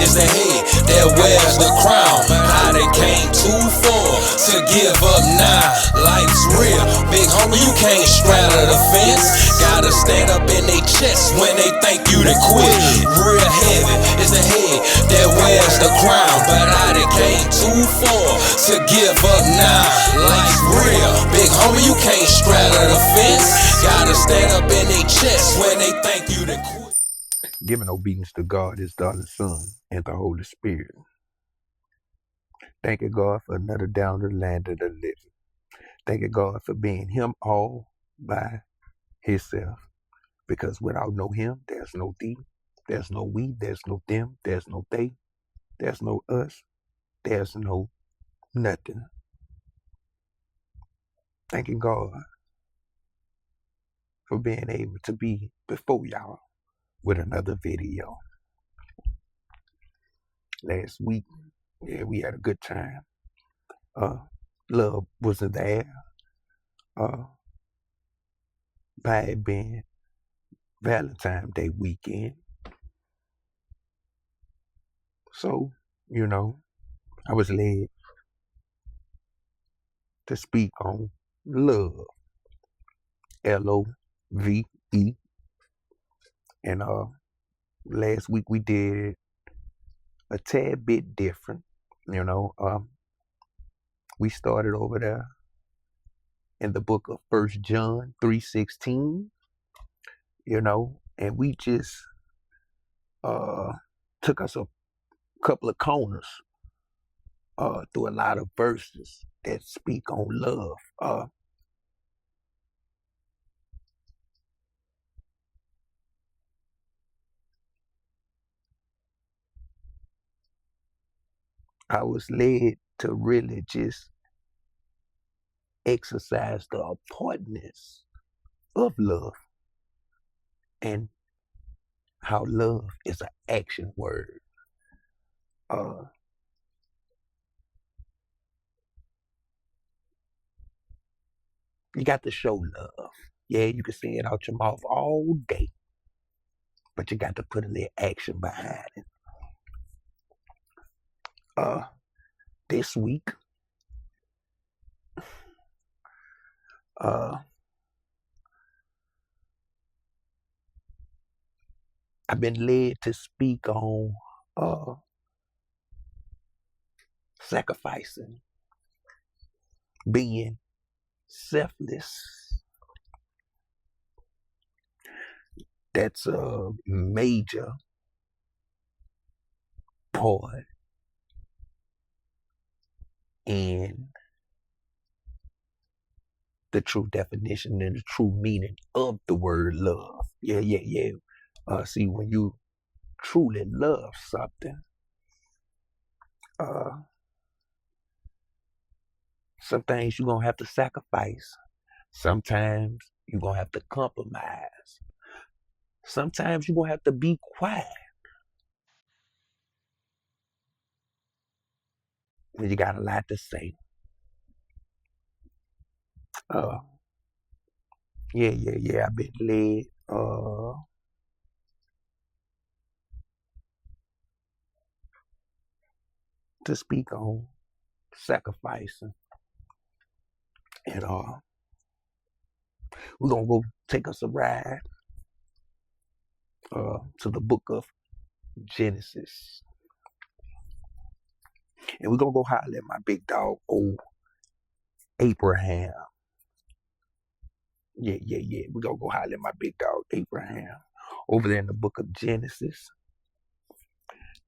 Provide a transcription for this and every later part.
It's the head that wears the crown. How they came too far to give up now. Life's real, big homie, you can't straddle the fence. Gotta stand up in their chest when they think you to quit. Real heavy is the head that wears the crown. But how they came too far to give up now. Life's real, big homie, you can't straddle the fence. Gotta stand up in their chest when they think you to quit. Giving obedience to God, His darling Son, and the Holy Spirit. Thanking God for another down the land of the living. Thanking God for being Him all by Himself. Because without no Him, there's no thee, there's no we, there's no them, there's no they, there's no us, there's no nothing. Thanking God for being able to be before y'all with another video. Last week, we had a good time. Love wasn't there. By it being Valentine's Day weekend. So, I was led to speak on love. L-O-V-E. And last week we did a tad bit different. We started over there in the book of 1 John 3:16, and we just took us a couple of corners through a lot of verses that speak on love. I was led to really just exercise the importance of love and how love is an action word. You got to show love. Yeah, you can say it out your mouth all day, but you got to put a little action behind it. This week, I've been led to speak on sacrificing, being selfless. That's a major part in the true definition and the true meaning of the word love. Yeah. See, when you truly love something, some things you're going to have to sacrifice. Sometimes you're going to have to compromise. Sometimes you're going to have to be quiet when you got a lot to say. I've been led to speak on sacrificing. And we're going to go take us a ride to the book of Genesis. And we're going to go holler at my big dog, old Abraham. Yeah. We're going to go holler at my big dog, Abraham. Over there in the book of Genesis,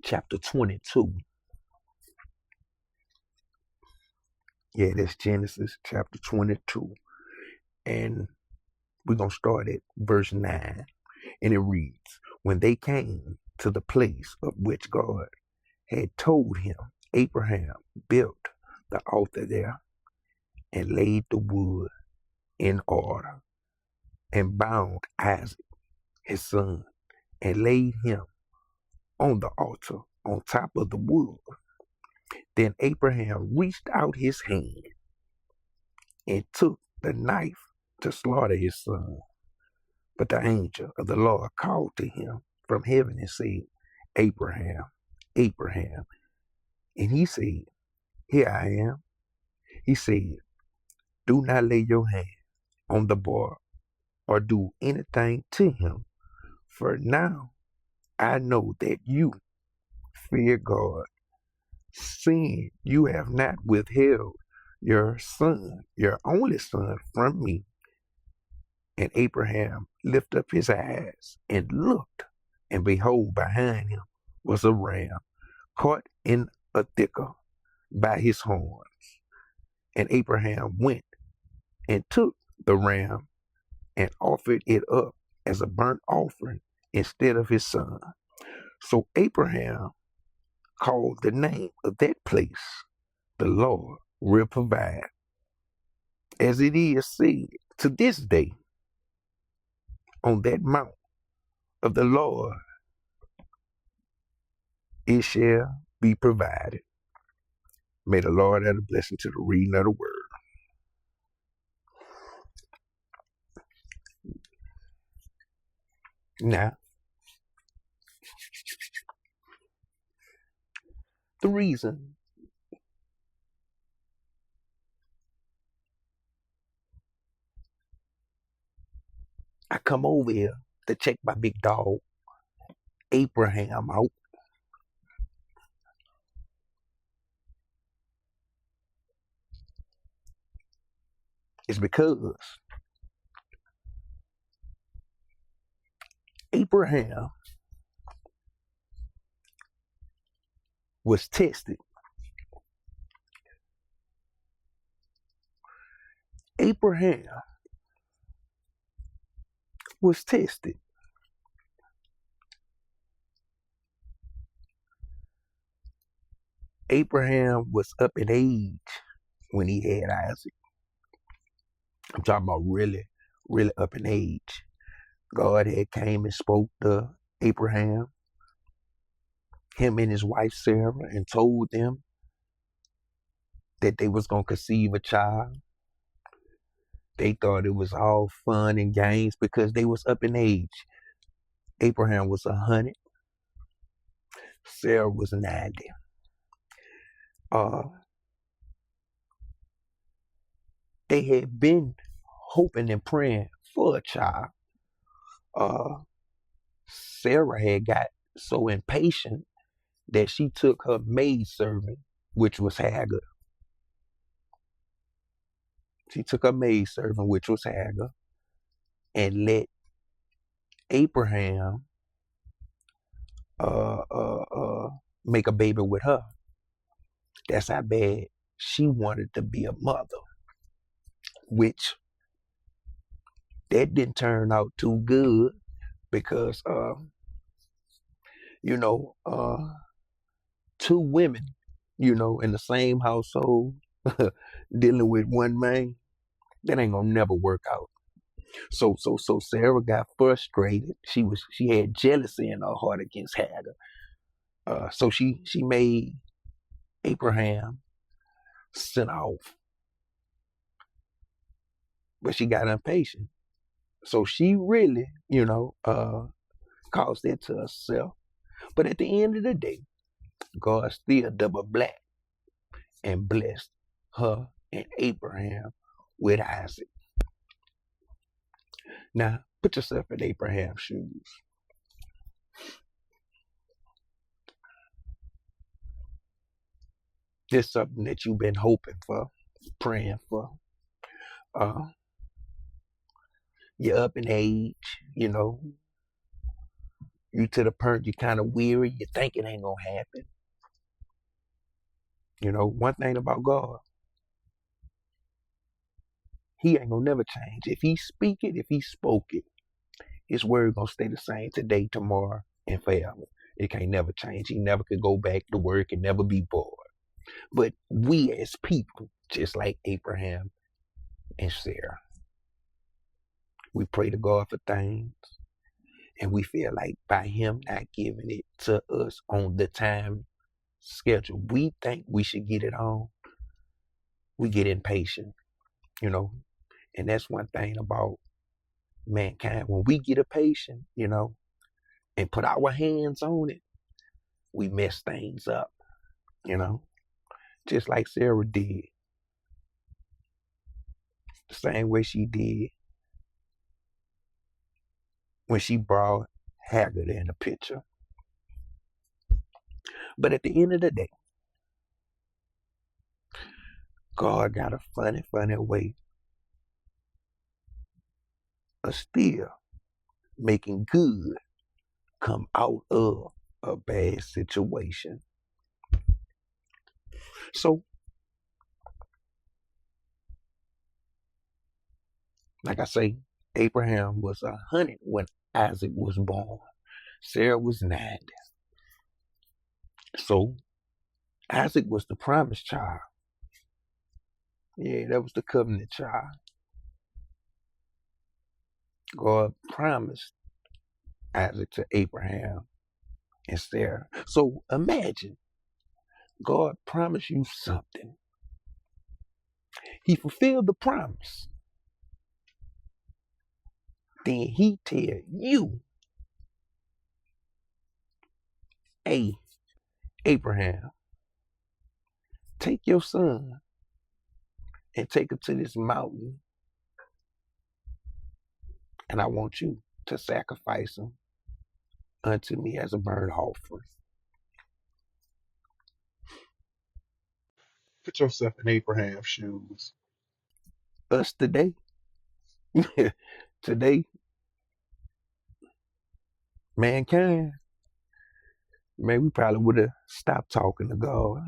chapter 22. Yeah, that's Genesis chapter 22. And we're going to start at verse 9. And it reads, when they came to the place of which God had told him, Abraham built the altar there and laid the wood in order and bound Isaac, his son, and laid him on the altar on top of the wood. Then Abraham reached out his hand and took the knife to slaughter his son. But the angel of the Lord called to him from heaven and said, Abraham, Abraham. And he said, here I am. He said, do not lay your hand on the boy or do anything to him. For now I know that you fear God, seeing you have not withheld your son, your only son, from me. And Abraham lifted up his eyes and looked, and behold, behind him was a ram caught in a thicket by his horns. And Abraham went and took the ram and offered it up as a burnt offering instead of his son. So Abraham called the name of that place, the Lord will provide. As it is said to this day, on that mount of the Lord it shall be provided. May the Lord add a blessing to the reading of the word. Now, the reason I come over here to check my big dog, Abraham, out is because Abraham was tested. Abraham was tested. Abraham was up in age when he had Isaac. I'm talking about really, really up in age. God had came and spoke to Abraham, him and his wife Sarah, and told them that they was gonna conceive a child. They thought it was all fun and games because they was up in age. Abraham was 100. Sarah was 90. Uh, they had been hoping and praying for a child. Sarah had got so impatient that she took her maidservant, which was Hagar. She took her maidservant, which was Hagar, and let Abraham uh, uh, uh, make a baby with her. That's how bad she wanted to be a mother, which that didn't turn out too good because, you know, two women, in the same household dealing with one man, that ain't gonna never work out. So Sarah got frustrated. She had jealousy in her heart against Hagar. So she made Abraham sent off, but she got impatient. So she really, caused that to herself. But at the end of the day, God still double black and blessed her and Abraham with Isaac. Now, put yourself in Abraham's shoes. This is something that you've been hoping for, praying for. Uh, you're up in age, you to the point you're kind of weary, you think it ain't gonna happen. One thing about God, he ain't gonna never change. If he speak it, if he spoke it, his word gonna stay the same today, tomorrow, and forever. It can't never change. He never could go back. The word can never be void. But we as people, just like Abraham and Sarah, we pray to God for things, and we feel like by him not giving it to us on the time schedule we think we should get it on, we get impatient, and that's one thing about mankind. When we get impatient, and put our hands on it, we mess things up, you know, just like Sarah did, the same way she did when she brought Hagar in the picture. But at the end of the day, God got a funny, funny way of still making good come out of a bad situation. So, like I say, Abraham was 100 when Isaac was born. Sarah was 90. So, Isaac was the promised child. Yeah, that was the covenant child. God promised Isaac to Abraham and Sarah. So imagine God promised you something. He fulfilled the promise. Then he tell you, hey, Abraham, take your son and take him to this mountain, and I want you to sacrifice him unto me as a burnt offering. Put yourself in Abraham's shoes. Us today, today, mankind, man, we probably would have stopped talking to God.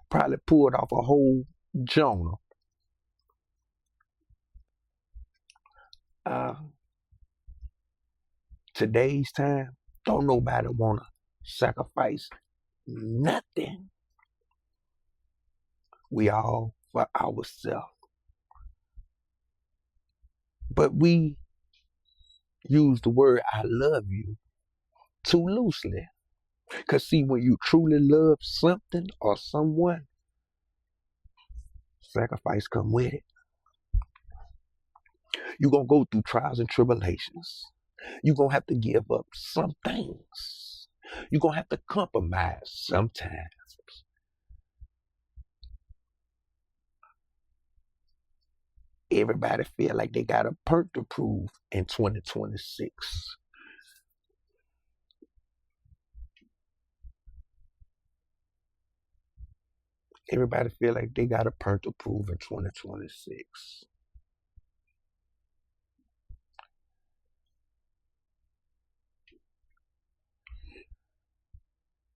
Probably pulled off a whole Jonah. Uh, Today's time, don't nobody want to sacrifice nothing. We all for ourselves. But we use the word I love you too loosely. Because see, when you truly love something or someone, sacrifice come with it. You're going to go through trials and tribulations. You're going to have to give up some things. You're going to have to compromise sometimes. Everybody feel like they got a perk to prove in 2026. Everybody feel like they got a perk to prove in 2026.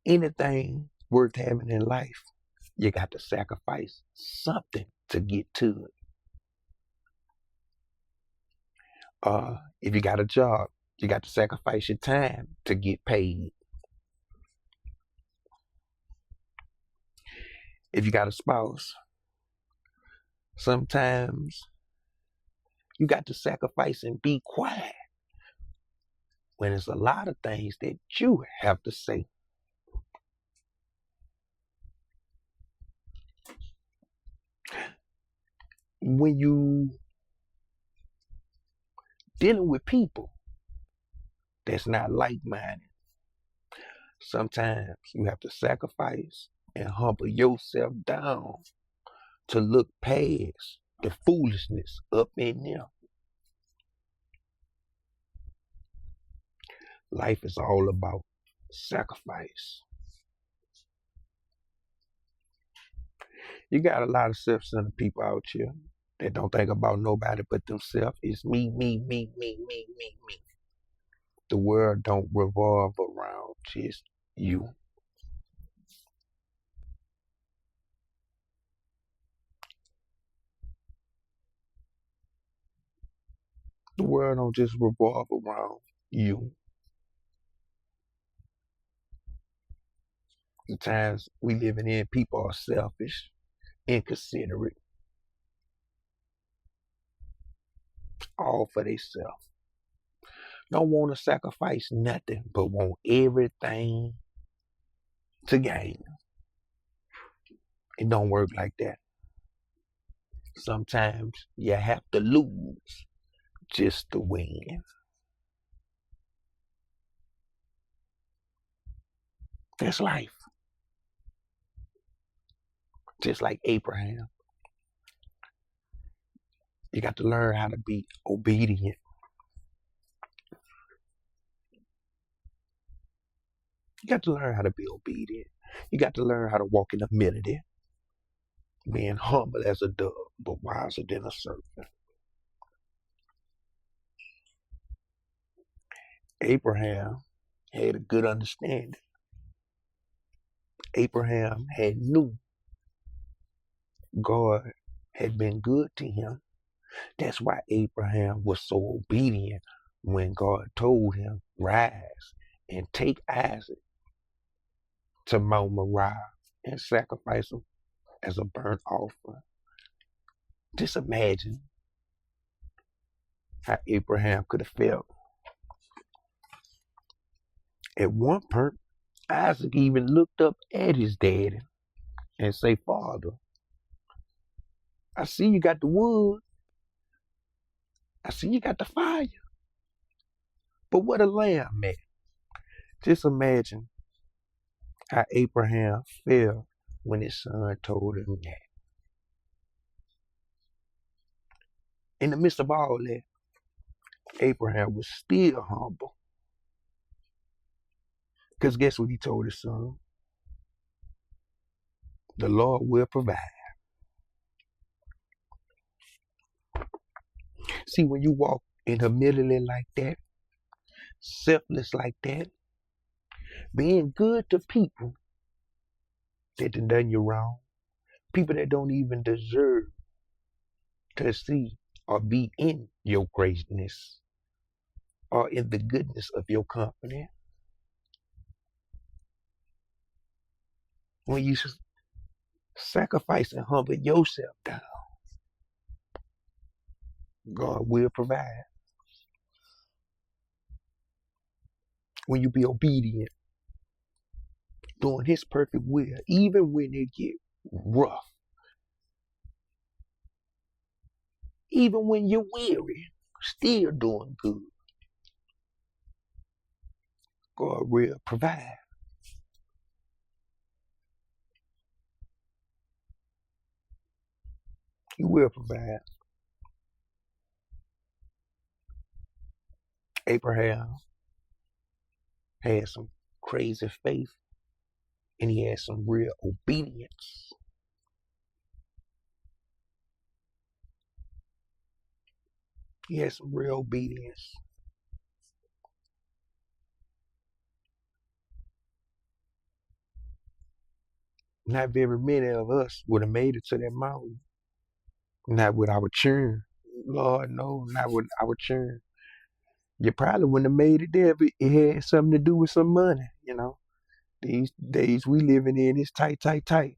Anything worth having in life, you got to sacrifice something to get to it. If you got a job, you got to sacrifice your time to get paid. If you got a spouse, sometimes you got to sacrifice and be quiet when there's a lot of things that you have to say. When you dealing with people that's not like-minded, sometimes you have to sacrifice and humble yourself down to look past the foolishness up in there. Life is all about sacrifice. You got a lot of self-centered people out here that don't think about nobody but themselves. It's me, me, me, me, me, me, me. The world don't revolve around just you. The world don't just revolve around you. The times we living in, people are selfish, inconsiderate, all for themselves. Don't want to sacrifice nothing, but want everything to gain. It don't work like that. Sometimes you have to lose just to win. That's life. Just like Abraham. You got to learn how to be obedient. You got to learn how to be obedient. You got to learn how to walk in humility, being humble as a dove, but wiser than a serpent. Abraham had a good understanding. Abraham had knew God had been good to him. That's why Abraham was so obedient when God told him, rise and take Isaac to Mount Moriah and sacrifice him as a burnt offering. Just imagine how Abraham could have felt. At one point, Isaac even looked up at his daddy and say, Father, I see you got the wood. I see you got the fire. But what a lamb at? Just imagine how Abraham felt when his son told him that. In the midst of all that, Abraham was still humble. Because guess what he told his son? The Lord will provide. See, when you walk in humility like that, selfless like that, being good to people that done you wrong, people that don't even deserve to see or be in your greatness or in the goodness of your company. When you sacrifice and humble yourself down, God will provide. When you be obedient, doing his perfect will, even when it get rough, even when you're weary, still doing good, God will provide. He will provide. Abraham had some crazy faith, and he had some real obedience. He had some real obedience. Not very many of us would have made it to that mountain. Not with our churn. Lord, no, not with our churn. You probably wouldn't have made it there, but it had something to do with some money, you know. These days we living in is tight, tight, tight.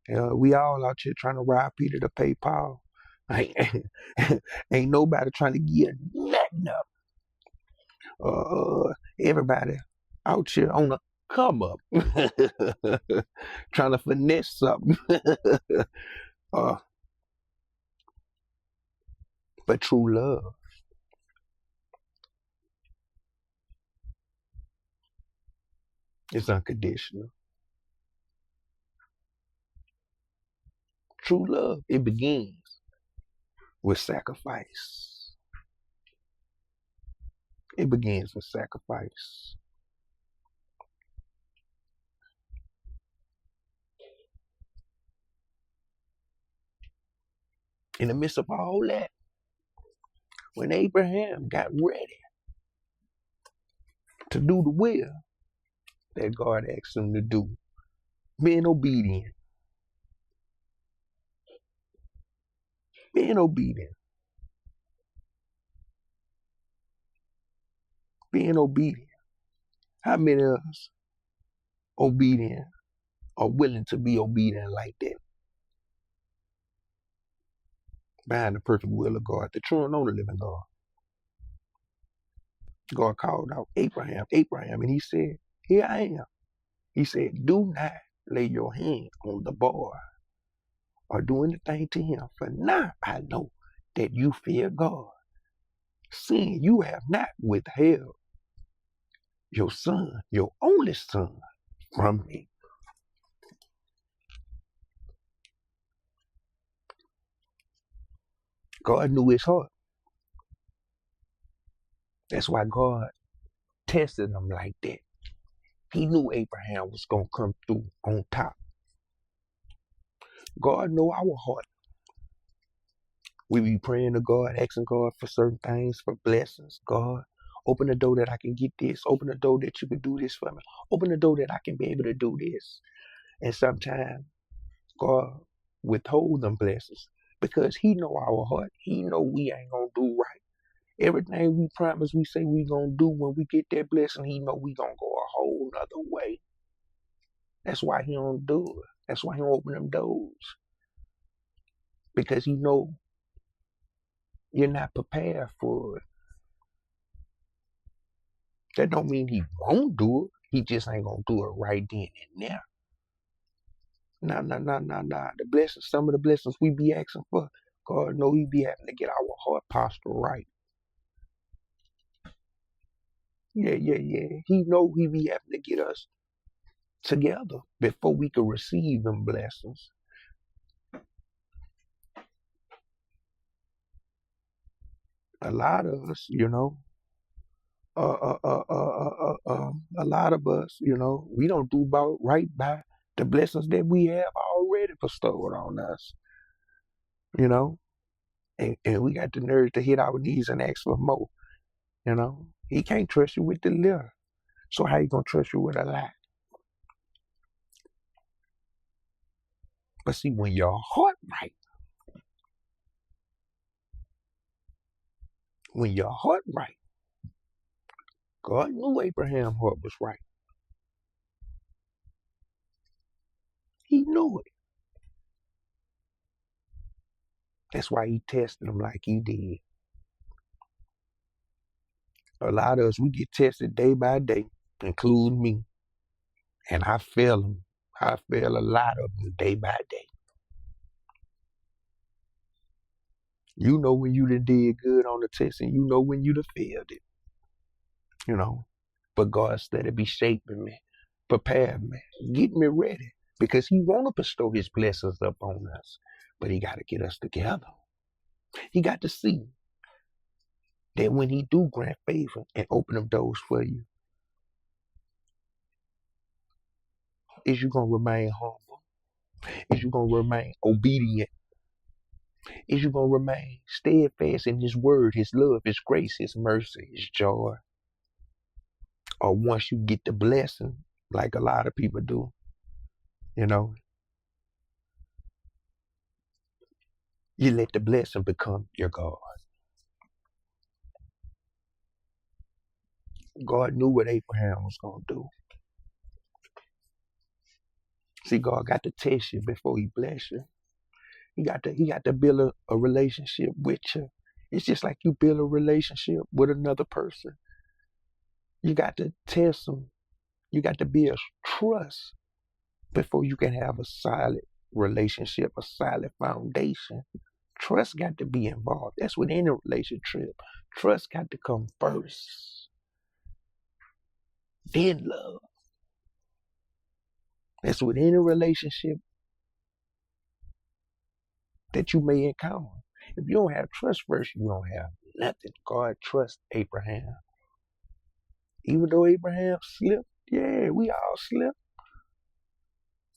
We all out here trying to rob Peter to pay Paul. Ain't, ain't nobody trying to get nothing up. Everybody out here on a come up, trying to finesse something. But true love is unconditional. True love, it begins with sacrifice. It begins with sacrifice. In the midst of all that, when Abraham got ready to do the will that God asked him to do, being obedient, being obedient, being obedient. How many of us obedient are willing to be obedient like that? Behind the perfect will of God, the true and only living God. God called out Abraham, Abraham, and he said, here I am. He said, do not lay your hand on the boy or do anything to him, for now I know that you fear God, seeing you have not withheld your son, your only son, from me. God knew his heart. That's why God tested him like that. He knew Abraham was going to come through on top. God know our heart. We be praying to God, asking God for certain things, for blessings. God, open the door that I can get this. Open the door that you can do this for me. Open the door that I can be able to do this. And sometimes God withhold them blessings because he know our heart. He know we ain't going to do right. Everything we promise, we say we going to do when we get that blessing, he know we going to go a whole nother way. That's why he don't do it. That's why he don't open them doors. Because he know you're not prepared for it. That don't mean he won't do it. He just ain't gonna do it right then and there. Nah. The blessings, some of the blessings we be asking for, God know he be having to get our heart posture right. Yeah. He know he be having to get us together before we can receive them blessings. A lot of us, a lot of us, we don't do about right by the blessings that we have already bestowed on us, you know, and we got the nerve to hit our knees and ask for more, He can't trust you with the little, so how you gonna trust you with a lot? But see, when your heart right, when your heart right, God knew Abraham's heart was right. He knew it. That's why he tested him like he did. A lot of us, we get tested day by day, including me. And I fail them. I fail a lot of them day by day. You know when you done did good on the test and you know when you done failed it, But God steady be shaping me, preparing me, getting me ready. Because he want to bestow his blessings up on us. But he got to get us together. He got to see that when he do grant favor and open up doors for you, is you going to remain humble? Is you going to remain obedient? Is you going to remain steadfast in his word, his love, his grace, his mercy, his joy? Or once you get the blessing, like a lot of people do, you let the blessing become your God. God knew what Abraham was going to do. See, God got to test you before he bless you. He got to build a relationship with you. It's just like you build a relationship with another person. You got to test them. You got to build trust before you can have a solid relationship, a solid foundation. Trust got to be involved. That's with any relationship. Trust got to come first. Then love. That's with any relationship that you may encounter. If you don't have trust first, you don't have nothing. God trusts Abraham. Even though Abraham slipped, yeah, we all slip.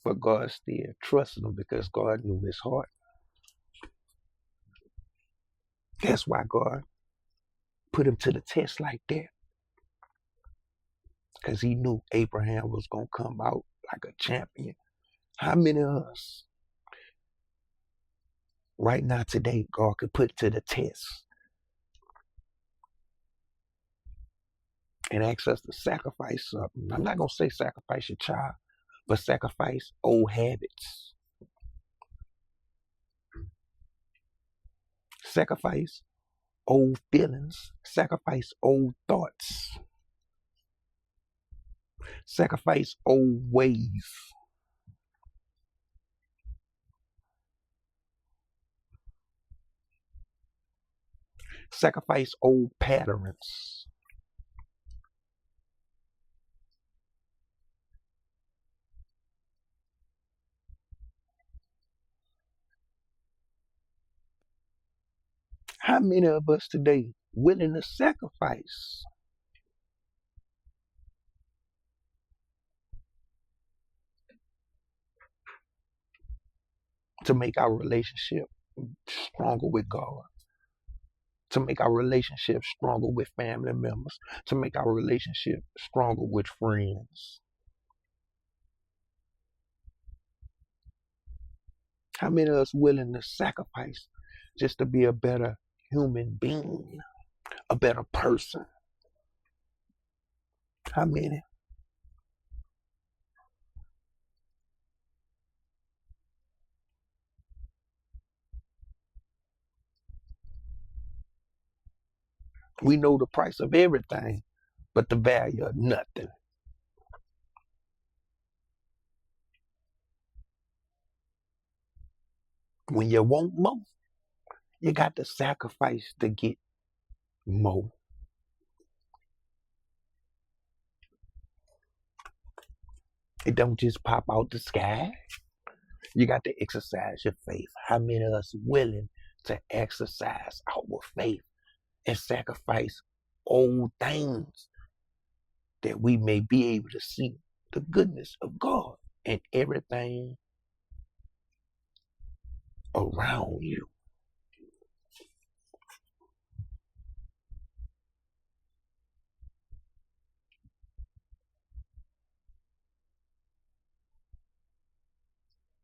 But God still trusted him because God knew his heart. That's why God put him to the test like that. Because he knew Abraham was going to come out like a champion. How many of us right now today God could put to the test and ask us to sacrifice something? I'm not going to say sacrifice your child, but sacrifice old habits. Sacrifice old feelings. Sacrifice old thoughts. Sacrifice old ways. Sacrifice old patterns. How many of us today willing to sacrifice to make our relationship stronger with God, to make our relationship stronger with family members, to make our relationship stronger with friends? How many of us willing to sacrifice just to be a better human being, a better person? How many? We know the price of everything, but the value of nothing. When you want more, you got to sacrifice to get more. It don't just pop out the sky. You got to exercise your faith. How many of us willing to exercise our faith and sacrifice old things that we may be able to see the goodness of God in everything around you?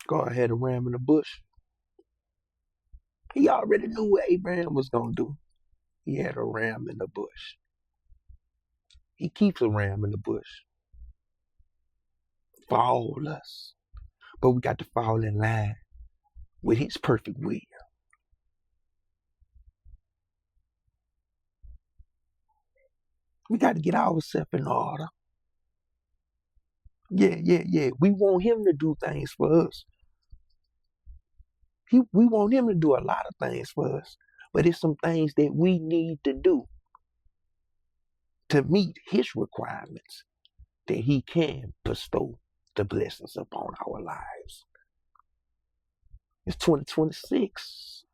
God had a ram in the bush. He already knew what Abraham was going to do. He had a ram in the bush. He keeps a ram in the bush for all of us. But we got to fall in line with his perfect will. We got to get ourselves in order. Yeah. We want him to do things for us. We want him to do a lot of things for us. But it's some things that we need to do to meet his requirements that he can bestow the blessings upon our lives. It's 2026.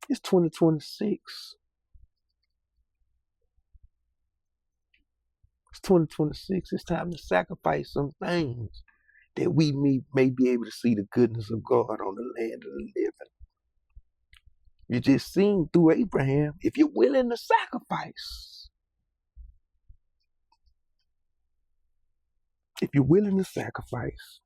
It's 2026. It's 2026. It's time to sacrifice some things that we may be able to see the goodness of God on the land of the living. You just seen through Abraham, if you're willing to sacrifice, if you're willing to sacrifice,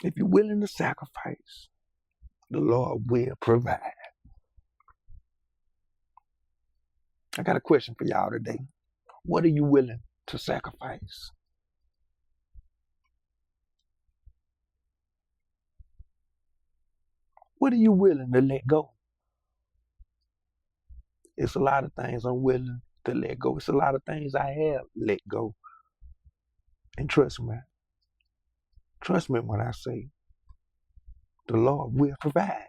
if you're willing to sacrifice, the Lord will provide. I got a question for y'all today. What are you willing to sacrifice? What are you willing to let go? It's a lot of things I'm willing to let go. It's a lot of things I have let go. And trust me when I say the Lord will provide.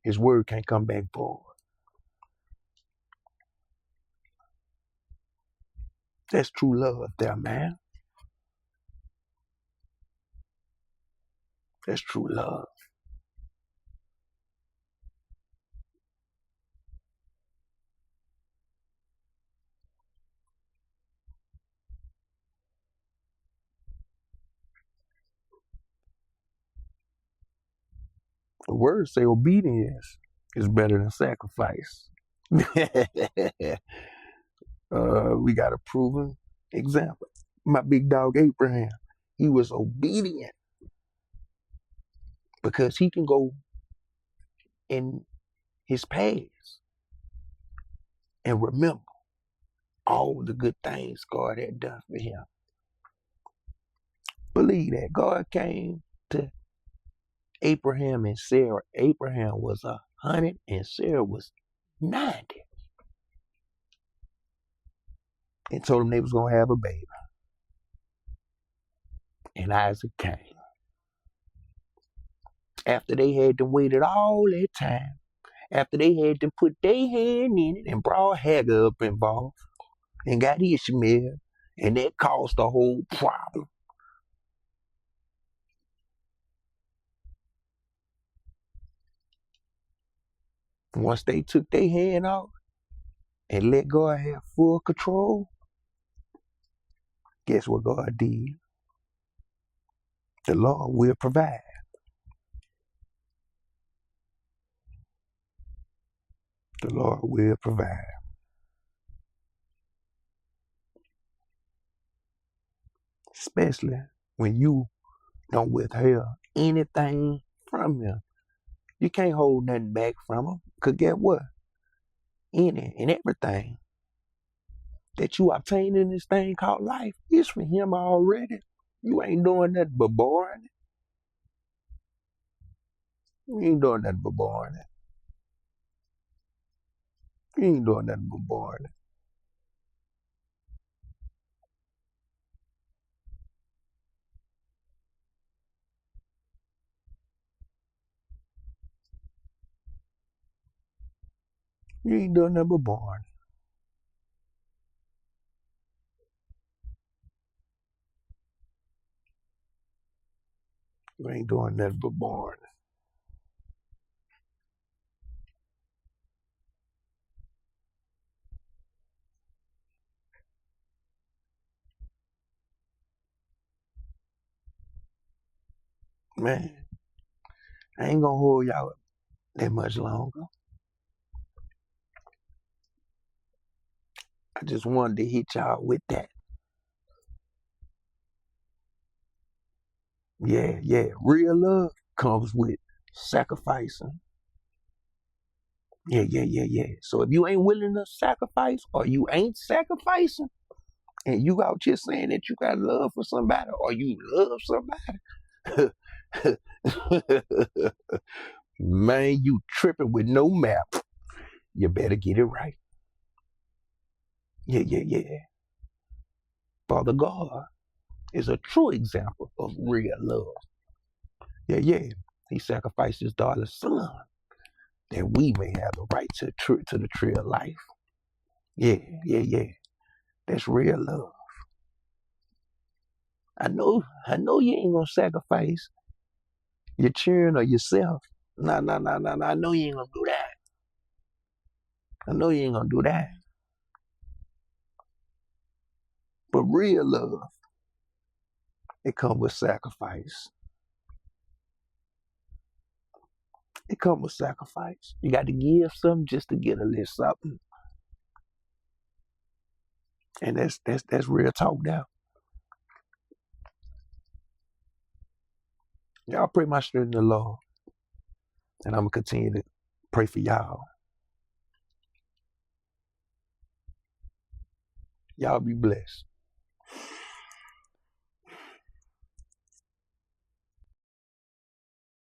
His word can't come back void. That's true love there, man. That's true love. The words say obedience is better than sacrifice. We got a proven example. My big dog Abraham, he was obedient because he can go in his past and remember all the good things God had done for him. Believe that God came to Abraham and Sarah. Abraham was 100 and Sarah was 90, and told them they was gonna have a baby. And Isaac came. After they had to waited all that time, after they had to put their hand in it and brought Hagar up involved and got Ishmael, and that caused the whole problem. Once they took their hand off and let God have full control, guess what God did? The Lord will provide. The Lord will provide. Especially when you don't withhold anything from Him. You can't hold nothing back from Him. Because get what? Any and everything that you obtain in this thing called life is for Him already. You ain't doing nothing but boring it. You ain't doing nothing but boring it. You ain't doing nothing but boring it. You ain't doing nothing but boring it. You ain't doing nothing but boring it. Man, I ain't gonna hold y'all that much longer. I just wanted to hit y'all with that. Yeah. Real love comes with sacrificing. Yeah. So if you ain't willing to sacrifice or you ain't sacrificing and you out here saying that you got love for somebody or you love somebody, man, you tripping with no map. You better get it right. Yeah. Father God is a true example of real love. Yeah. He sacrificed his daughter's son that we may have the right to the tree of life. Yeah. That's real love. I know you ain't gonna sacrifice your children or yourself. Nah. I know you ain't gonna do that. I know you ain't gonna do that. But real love, it comes with sacrifice. It comes with sacrifice. You got to give something just to get a little something. And that's real talk now. Y'all pray my strength in the Lord. And I'm gonna continue to pray for y'all. Y'all be blessed.